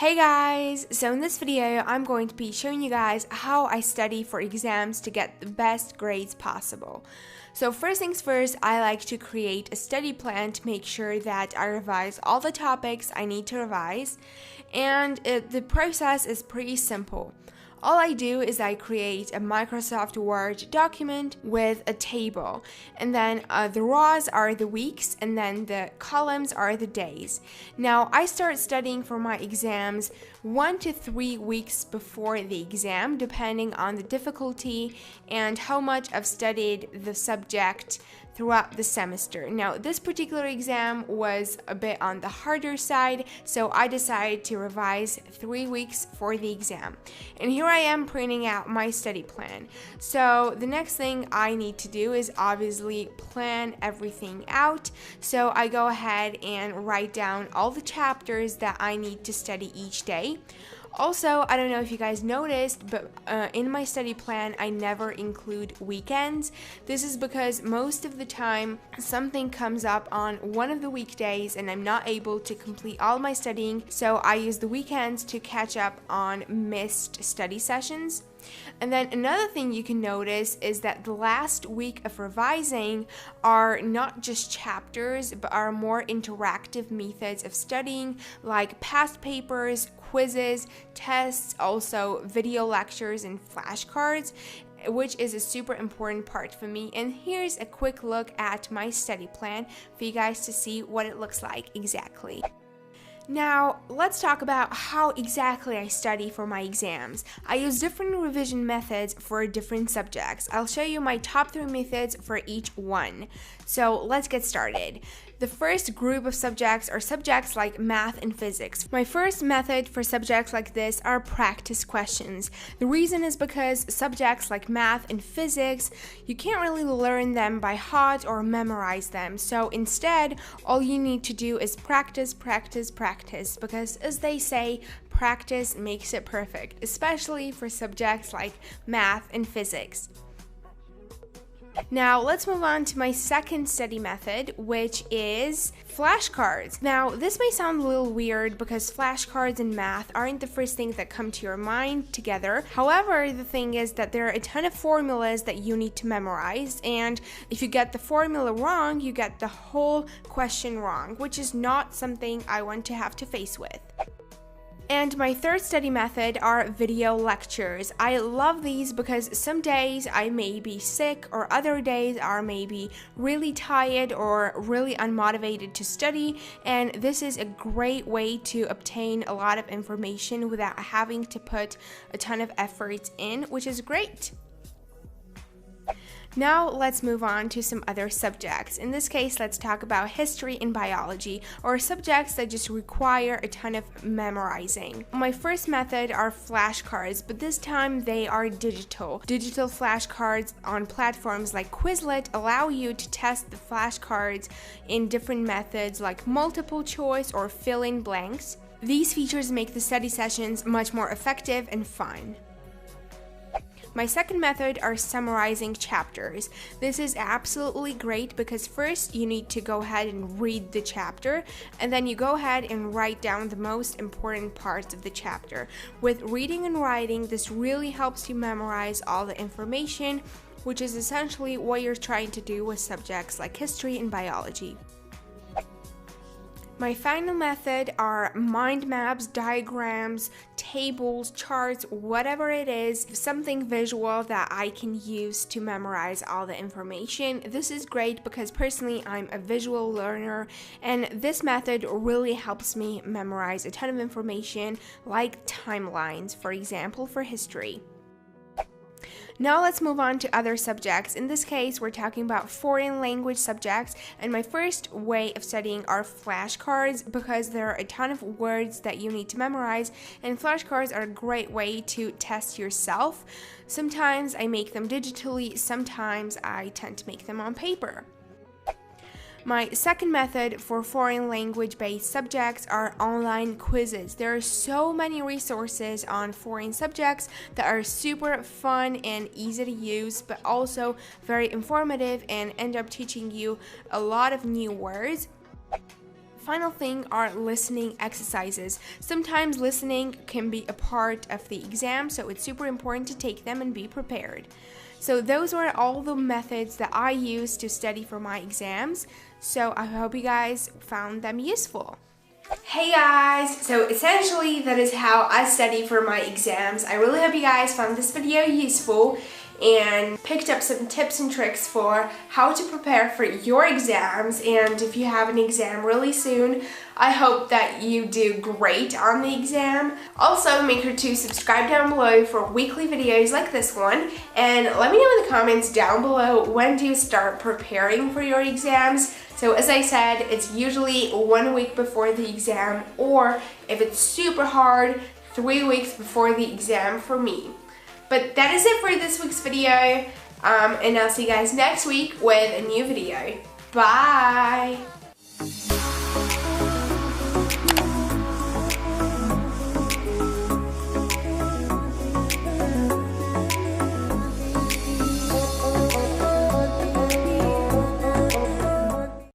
Hey guys! So in this video, I'm going to be showing you guys how I study for exams to get the best grades possible. So first things first, I like to create a study plan to make sure that I revise all the topics I need to revise, and the process is pretty simple. All I do is I create a Microsoft Word document with a table, and then the rows are the weeks and then the columns are the days. Now I start studying for my exams 1 to 3 weeks before the exam, depending on the difficulty and how much I've studied the subject throughout the semester. Now this particular exam was a bit on the harder side, so I decided to revise 3 weeks for the exam. And here I am printing out my study plan. So the next thing I need to do is obviously plan everything out. So I go ahead and write down all the chapters that I need to study each day. Also, I don't know if you guys noticed, but in my study plan, I never include weekends. This is because most of the time, something comes up on one of the weekdays and I'm not able to complete all my studying, so I use the weekends to catch up on missed study sessions. And then another thing you can notice is that the last week of revising are not just chapters, but are more interactive methods of studying, like past papers, quizzes, tests, also video lectures and flashcards, which is a super important part for me. And here's a quick look at my study plan for you guys to see what it looks like exactly. Now, let's talk about how exactly I study for my exams. I use different revision methods for different subjects. I'll show you my top 3 methods for each one. So let's get started. The first group of subjects are subjects like math and physics. My first method for subjects like this are practice questions. The reason is because subjects like math and physics, you can't really learn them by heart or memorize them. So instead, all you need to do is practice, practice, practice, because as they say, practice makes it perfect, especially for subjects like math and physics. Now let's move on to my second study method, which is flashcards. Now this may sound a little weird because flashcards and math aren't the first thing that come to your mind together. However, the thing is that there are a ton of formulas that you need to memorize, and if you get the formula wrong, you get the whole question wrong, which is not something I want to have to face with. And my third study method are video lectures. I love these because some days I may be sick, or other days I may be really tired or really unmotivated to study, and this is a great way to obtain a lot of information without having to put a ton of effort in, which is great. Now let's move on to some other subjects. In this case, let's talk about history and biology, or subjects that just require a ton of memorizing. My first method are flashcards, but this time they are digital. Digital flashcards on platforms like Quizlet allow you to test the flashcards in different methods like multiple choice or fill-in blanks. These features make the study sessions much more effective and fun. My second method are summarizing chapters. This is absolutely great because first you need to go ahead and read the chapter, and then you go ahead and write down the most important parts of the chapter. With reading and writing, this really helps you memorize all the information, which is essentially what you're trying to do with subjects like history and biology. My final method are mind maps, diagrams, tables, charts, whatever it is, something visual that I can use to memorize all the information. This is great because personally I'm a visual learner, and this method really helps me memorize a ton of information like timelines, for example, for history. Now let's move on to other subjects. In this case, we're talking about foreign language subjects, and my first way of studying are flashcards because there are a ton of words that you need to memorize, and flashcards are a great way to test yourself. Sometimes I make them digitally, sometimes I tend to make them on paper. My second method for foreign language-based subjects are online quizzes. There are so many resources on foreign subjects that are super fun and easy to use, but also very informative and end up teaching you a lot of new words. Final thing are listening exercises. Sometimes listening can be a part of the exam, so it's super important to take them and be prepared. So those were all the methods that I used to study for my exams. So I hope you guys found them useful. Hey guys, so essentially that is how I study for my exams. I really hope you guys found this video useful and picked up some tips and tricks for how to prepare for your exams. And if you have an exam really soon, I hope that you do great on the exam. Also, make sure to subscribe down below for weekly videos like this one, and let me know in the comments down below, when do you start preparing for your exams? So as I said, it's usually 1 week before the exam, or if it's super hard, 3 weeks before the exam for me. But that is it for this week's video, and I'll see you guys next week with a new video. Bye!